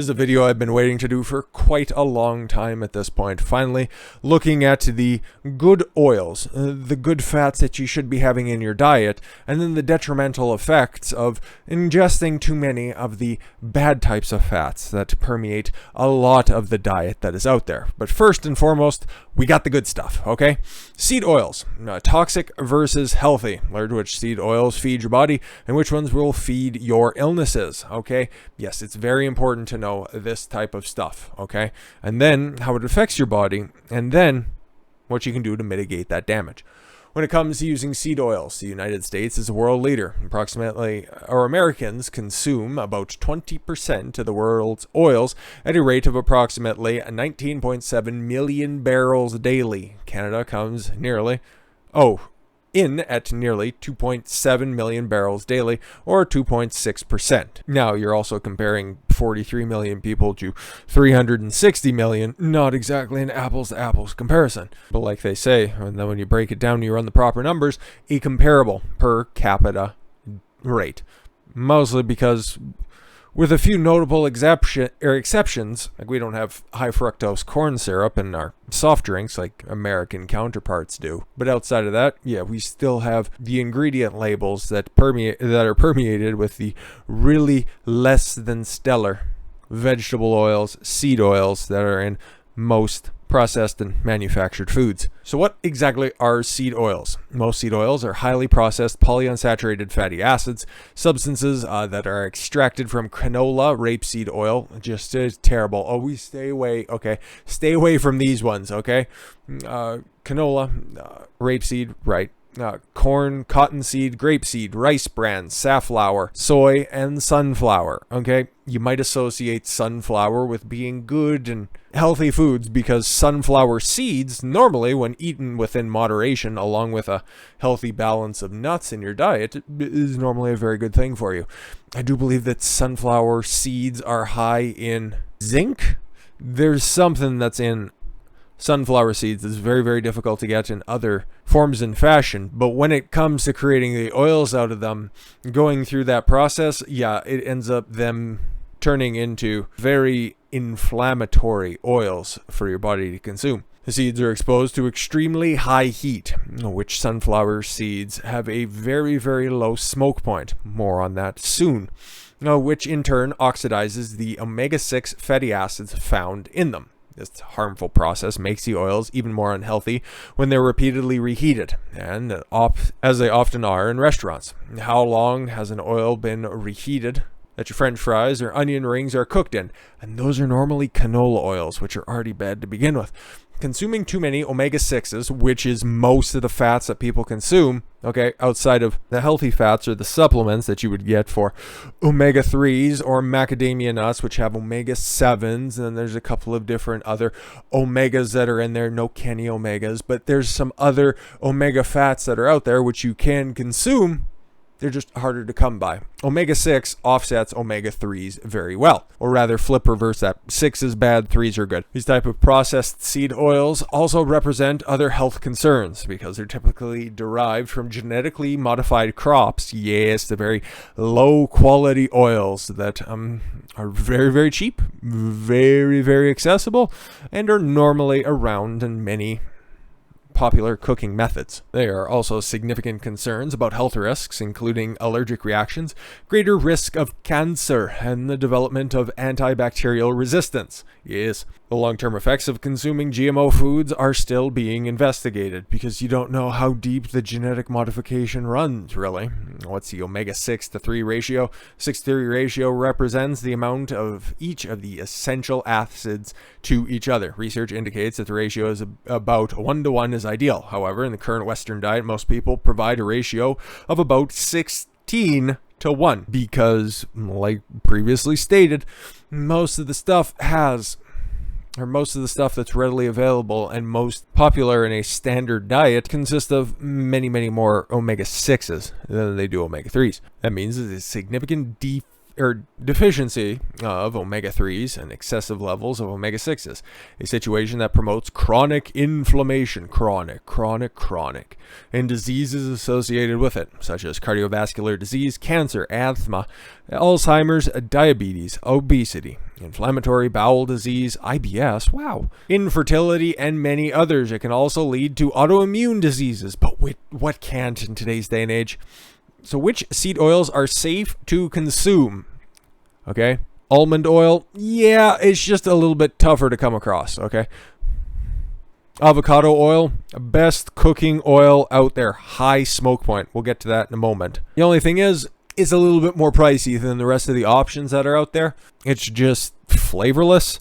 This is a video I've been waiting to do for quite a long time at this point. Finally, looking at the good oils, the good fats that you should be having in your diet, and then the detrimental effects of ingesting too many of the bad types of fats that permeate a lot of the diet that is out there. But first and foremost, we got the good stuff, okay? Seed oils, toxic versus healthy. Learn which seed oils feed your body and which ones will feed your illnesses, okay? Yes, it's very important to know this type of stuff, okay? And then how it affects your body, and then what you can do to mitigate that damage. When it comes to using seed oils, the United States is a world leader. Americans consume about 20% of the world's oils at a rate of approximately 19.7 million barrels daily. Canada comes in at nearly 2.7 million barrels daily, or 2.6%. Now, you're also comparing 43 million people to 360 million, not exactly an apples-to-apples comparison. But like they say, and then when you break it down, you run the proper numbers, a comparable per capita rate. Mostly because, with a few notable exceptions, like we don't have high fructose corn syrup in our soft drinks like American counterparts do. But outside of that, yeah, we still have the ingredient labels that are permeated with the really less than stellar vegetable oils, seed oils that are in most processed and manufactured foods. So what exactly are seed oils? Most seed oils are highly processed polyunsaturated fatty acids, substances that are extracted from canola, rapeseed oil. Just terrible. Always stay away. Okay, stay away from these ones. Okay, canola, rapeseed, right? Corn, cottonseed, grapeseed, rice bran, safflower, soy, and sunflower. Okay, you might associate sunflower with being good and healthy foods because sunflower seeds, normally when eaten within moderation along with a healthy balance of nuts in your diet, is normally a very good thing for you. I do believe that sunflower seeds are high in zinc. There's something that's in sunflower seeds is very, very difficult to get in other forms and fashion. But when it comes to creating the oils out of them, going through that process, yeah, it ends up them turning into very inflammatory oils for your body to consume. The seeds are exposed to extremely high heat, which sunflower seeds have a very, very low smoke point. More on that soon. Which in turn oxidizes the omega-6 fatty acids found in them. This harmful process makes the oils even more unhealthy when they're repeatedly reheated, and as they often are in restaurants. How long has an oil been reheated that your French fries or onion rings are cooked in? And those are normally canola oils, which are already bad to begin with. Consuming too many omega-6s, which is most of the fats that people consume, okay, outside of the healthy fats or the supplements that you would get for omega-3s or macadamia nuts, which have omega-7s, and then there's a couple of different other omegas that are in there, no Kenny omegas, but there's some other omega fats that are out there which you can consume. They're just harder to come by. Omega-6 offsets omega-3s very well. Or rather, flip reverse that. 6 is bad, 3s are good. These type of processed seed oils also represent other health concerns because they're typically derived from genetically modified crops. Yes, the very low quality oils that are very, very cheap, very, very accessible, and are normally around in many popular cooking methods. There are also significant concerns about health risks, including allergic reactions, greater risk of cancer, and the development of antibacterial resistance. Yes, the long-term effects of consuming GMO foods are still being investigated because you don't know how deep the genetic modification runs, really. What's the omega-6 to 3 ratio? 6-3 ratio represents the amount of each of the essential acids to each other. Research indicates that the ratio is about 1-to-1 is ideal. However, in the current Western diet, most people provide a ratio of about 16 to 1 because, like previously stated, most of the stuff that's readily available and most popular in a standard diet consists of many, many more omega-6s than they do omega-3s. That means there's a significant deficiency of omega-3s and excessive levels of omega-6s, a situation that promotes chronic inflammation, chronic, and diseases associated with it, such as cardiovascular disease, cancer, asthma, Alzheimer's, diabetes, obesity, inflammatory bowel disease, IBS, infertility, and many others. It can also lead to autoimmune diseases, but what can't in today's day and age? So which seed oils are safe to consume? Okay. Almond oil, yeah, it's just a little bit tougher to come across, okay? Avocado oil, best cooking oil out there, high smoke point. We'll get to that in a moment. The only thing is, it's a little bit more pricey than the rest of the options that are out there. It's just flavorless,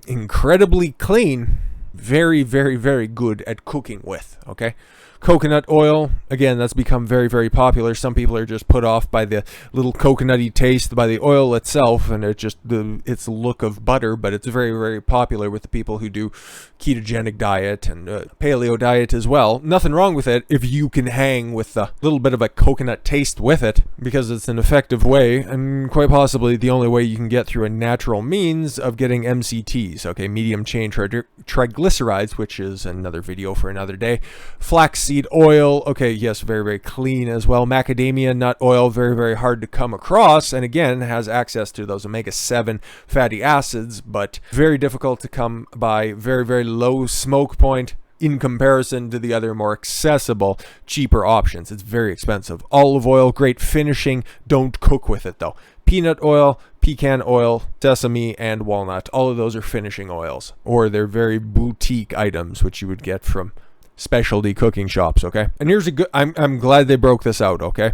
incredibly clean, very, very, very good at cooking with, okay? Coconut oil, again, that's become very, very popular. Some people are just put off by the little coconutty taste by the oil itself, and its look of butter, but it's very, very popular with the people who do ketogenic diet and paleo diet as well. Nothing wrong with it if you can hang with a little bit of a coconut taste with it, because it's an effective way, and quite possibly the only way you can get through a natural means of getting MCTs, okay, medium chain triglycerides, which is another video for another day. Flaxseed oil, okay, yes, very, very clean as well. Macadamia nut oil, very, very hard to come across, and again, has access to those omega-7 fatty acids, but very difficult to come by, very, very low smoke point in comparison to the other more accessible, cheaper options. It's very expensive. Olive oil, great finishing, don't cook with it though. Peanut oil, pecan oil, sesame, and walnut, all of those are finishing oils, or they're very boutique items, which you would get from specialty cooking shops, okay? And here's a good, I'm glad they broke this out, okay?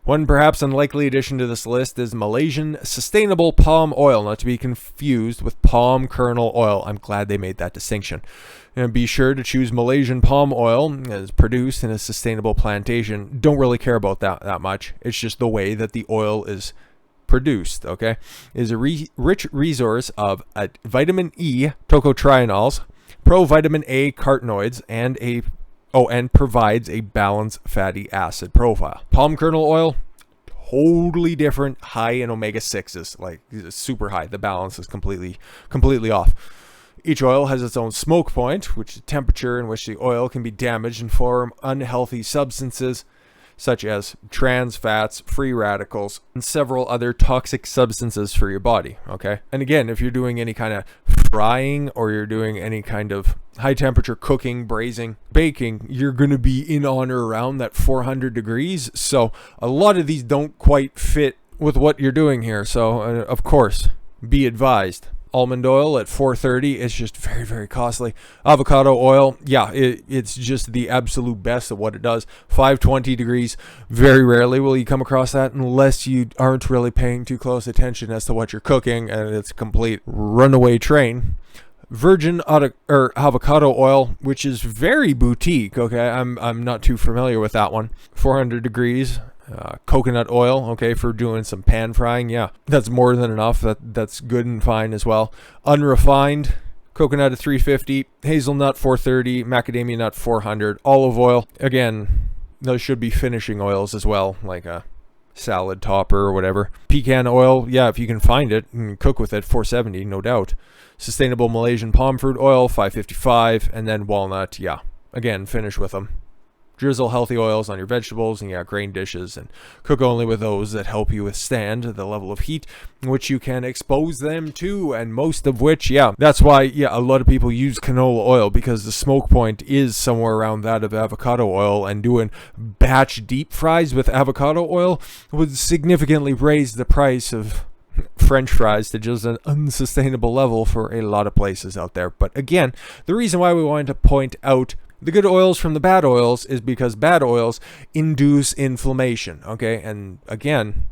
One perhaps unlikely addition to this list is Malaysian sustainable palm oil, not to be confused with palm kernel oil. I'm glad they made that distinction. And be sure to choose Malaysian palm oil as produced in a sustainable plantation. Don't really care about that much. It's just the way that the oil is produced, okay? It is a rich resource of vitamin E, tocotrienols, provitamin A carotenoids, and provides a balanced fatty acid profile. Palm kernel oil, totally different, high in omega-6s, like super high. The balance is completely off. Each oil has its own smoke point, which is the temperature in which the oil can be damaged and form unhealthy substances such as trans fats, free radicals, and several other toxic substances for your body, okay? And again, if you're doing any kind of frying or you're doing any kind of high temperature cooking, braising, baking, you're going to be in on or around that 400 degrees. So a lot of these don't quite fit with what you're doing here. So of course, be advised. Almond oil at 430 is just very, very costly. Avocado oil, yeah, it's just the absolute best at what it does. 520 degrees, very rarely will you come across that unless you aren't really paying too close attention as to what you're cooking, and it's a complete runaway train. Virgin avocado oil, which is very boutique, okay, I'm not too familiar with that one. 400 degrees. Coconut oil, okay, for doing some pan frying, yeah, that's more than enough. That's good and fine as well. Unrefined coconut at 350, hazelnut 430, macadamia nut 400, olive oil, again, those should be finishing oils as well, like a salad topper or whatever. Pecan oil, yeah, if you can find it and cook with it, 470, no doubt. Sustainable Malaysian palm fruit oil, 555, and then walnut, yeah, again, finish with them. Drizzle healthy oils on your vegetables and grain dishes, and cook only with those that help you withstand the level of heat which you can expose them to, and most of which, that's why, a lot of people use canola oil, because the smoke point is somewhere around that of avocado oil, and doing batch deep fries with avocado oil would significantly raise the price of French fries to just an unsustainable level for a lot of places out there. But again, the reason why we wanted to point out the good oils from the bad oils is because bad oils induce inflammation, okay? And again,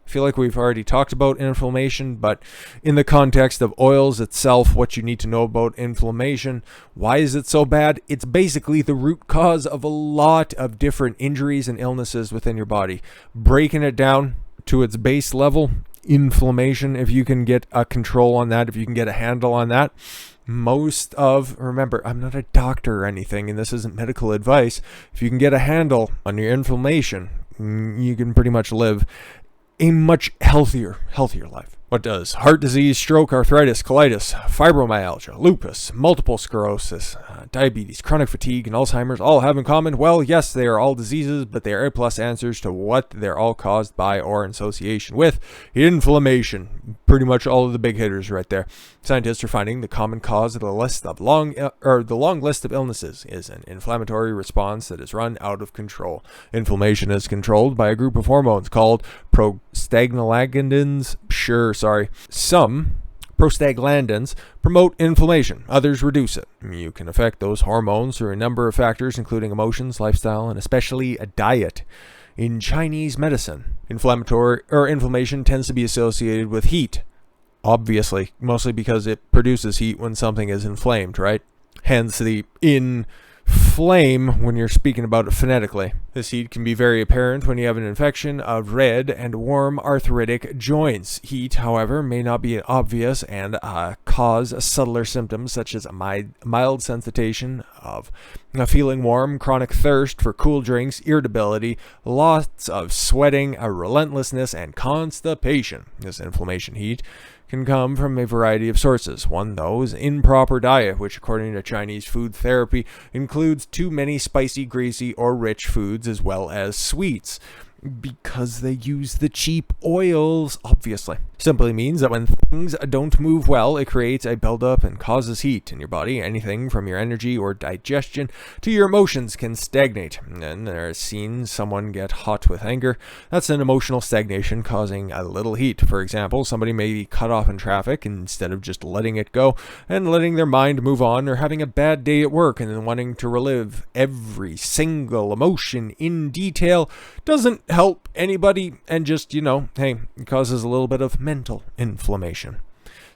I feel like we've already talked about inflammation, but in the context of oils itself, what you need to know about inflammation, why is it so bad? It's basically the root cause of a lot of different injuries and illnesses within your body. Breaking it down to its base level, inflammation, if you can get a control on that, if you can get a handle on that, remember, I'm not a doctor or anything, and this isn't medical advice. If you can get a handle on your inflammation, you can pretty much live a much healthier life. What does heart disease, stroke, arthritis, colitis, fibromyalgia, lupus, multiple sclerosis, diabetes, chronic fatigue, and Alzheimer's all have in common? Well, yes, they are all diseases, but they are A+ answers to what they're all caused by or in association with inflammation. Pretty much all of the big hitters right there. Scientists are finding the common cause of the long list of illnesses is an inflammatory response that is run out of control. Inflammation is controlled by a group of hormones called prostaglandins. Some prostaglandins promote inflammation, others reduce it. You can affect those hormones through a number of factors, including emotions, lifestyle, and especially a diet. In Chinese medicine, inflammation tends to be associated with heat. Obviously, mostly because it produces heat when something is inflamed, right? Hence the inflame when you're speaking about it phonetically. This heat can be very apparent when you have an infection of red and warm arthritic joints. Heat, however, may not be obvious and cause subtler symptoms such as a mild sensation of feeling warm, chronic thirst for cool drinks, irritability, lots of sweating, a relentlessness, and constipation. This inflammation heat can come from a variety of sources. One, though, is improper diet, which according to Chinese food therapy includes too many spicy, greasy, or rich foods as well as sweets. Because they use the cheap oils, obviously. Simply means that when things don't move well, it creates a buildup and causes heat in your body. Anything from your energy or digestion to your emotions can stagnate. And then there's seen someone get hot with anger. That's an emotional stagnation causing a little heat. For example, somebody may be cut off in traffic instead of just letting it go and letting their mind move on, or having a bad day at work and then wanting to relive every single emotion in detail doesn't help anybody, and just, hey, it causes a little bit of mental inflammation.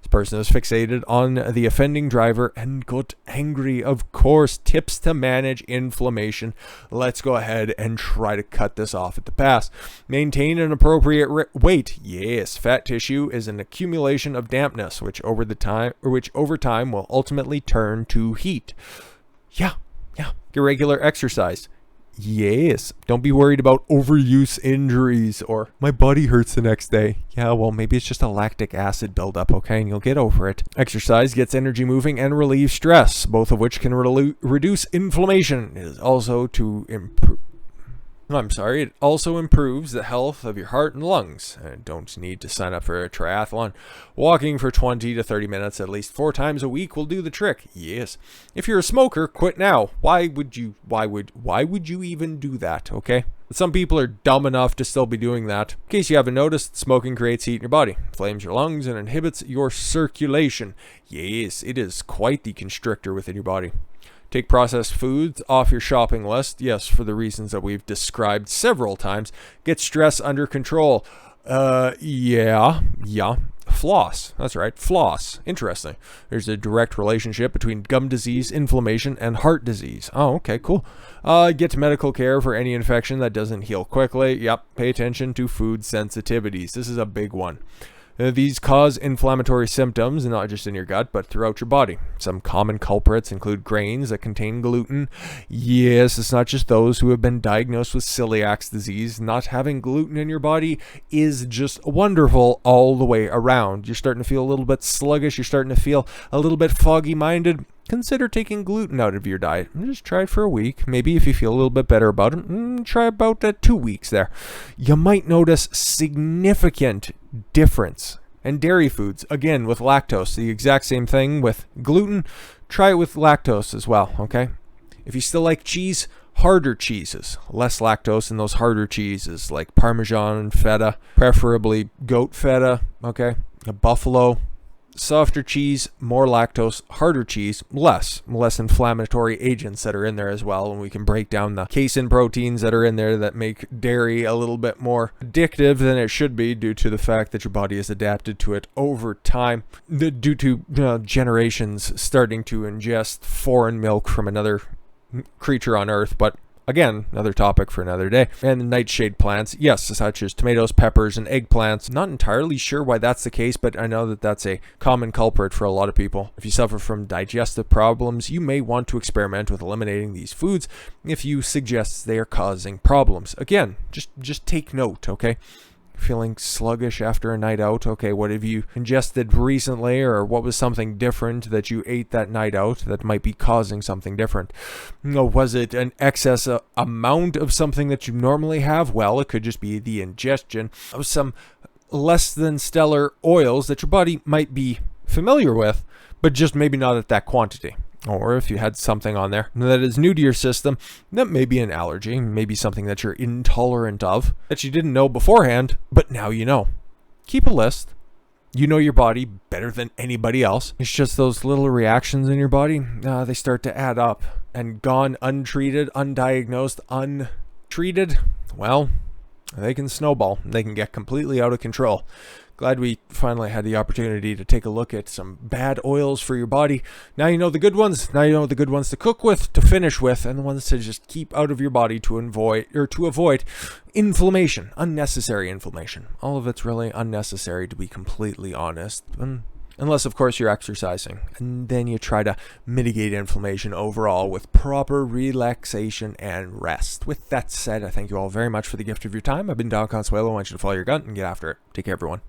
This person is fixated on the offending driver and got angry. Of course, tips to manage inflammation. Let's go ahead and try to cut this off at the pass. Maintain an appropriate weight. Yes, fat tissue is an accumulation of dampness, which over time will ultimately turn to heat. Yeah. Get regular exercise. Yes, don't be worried about overuse injuries or my body hurts the next day. Yeah, well, maybe it's just a lactic acid buildup, okay, and you'll get over it. Exercise gets energy moving and relieves stress, both of which can reduce inflammation. It also improves the health of your heart and lungs. Don't need to sign up for a triathlon. Walking for 20 to 30 minutes at least 4 times a week will do the trick. Yes. If you're a smoker, quit now. Why would you even do that, okay? Some people are dumb enough to still be doing that. In case you haven't noticed, smoking creates heat in your body, inflames your lungs, and inhibits your circulation. Yes, it is quite the constrictor within your body. Take processed foods off your shopping list. Yes, for the reasons that we've described several times. Get stress under control. Yeah. Floss. That's right. Floss. Interesting. There's a direct relationship between gum disease, inflammation, and heart disease. Oh, okay, cool. Get medical care for any infection that doesn't heal quickly. Yep. Pay attention to food sensitivities. This is a big one. These cause inflammatory symptoms, not just in your gut, but throughout your body. Some common culprits include grains that contain gluten. Yes, it's not just those who have been diagnosed with celiac disease. Not having gluten in your body is just wonderful all the way around. You're starting to feel a little bit sluggish. You're starting to feel a little bit foggy-minded. Consider taking gluten out of your diet. Just try it for a week. Maybe if you feel a little bit better about it, try about 2 weeks there. You might notice significant difference. And dairy foods, again, with lactose, the exact same thing with gluten. Try it with lactose as well, okay? If you still like cheese, harder cheeses, less lactose in those harder cheeses like Parmesan, feta, preferably goat feta, okay? A buffalo. Softer cheese, more lactose. Harder cheese, less inflammatory agents that are in there as well. And we can break down the casein proteins that are in there that make dairy a little bit more addictive than it should be, due to the fact that your body has adapted to it over time, due to generations starting to ingest foreign milk from another creature on Earth. But again, another topic for another day. And the nightshade plants, yes, such as tomatoes, peppers, and eggplants. Not entirely sure why that's the case, but I know that that's a common culprit for a lot of people. If you suffer from digestive problems, you may want to experiment with eliminating these foods if you suggest they are causing problems. Again, just take note, okay? feeling sluggish after a night out. Okay, what have you ingested recently, or what was something different that you ate that night out that might be causing something different? Was it an excess amount of something that you normally have? Well, it could just be the ingestion of some less than stellar oils that your body might be familiar with, but just maybe not at that quantity. Or if you had something on there that is new to your system, that may be an allergy, maybe something that you're intolerant of, that you didn't know beforehand, but now you know. Keep a list. You know your body better than anybody else. It's just those little reactions in your body, they start to add up. And gone untreated, undiagnosed, untreated, well, they can snowball. They can get completely out of control. Glad we finally had the opportunity to take a look at some bad oils for your body. Now you know the good ones. Now you know the good ones to cook with, to finish with, and the ones to just keep out of your body to avoid inflammation, unnecessary inflammation. All of it's really unnecessary, to be completely honest. Unless, of course, you're exercising. And then you try to mitigate inflammation overall with proper relaxation and rest. With that said, I thank you all very much for the gift of your time. I've been Don Consuelo. I want you to follow your gut and get after it. Take care, everyone.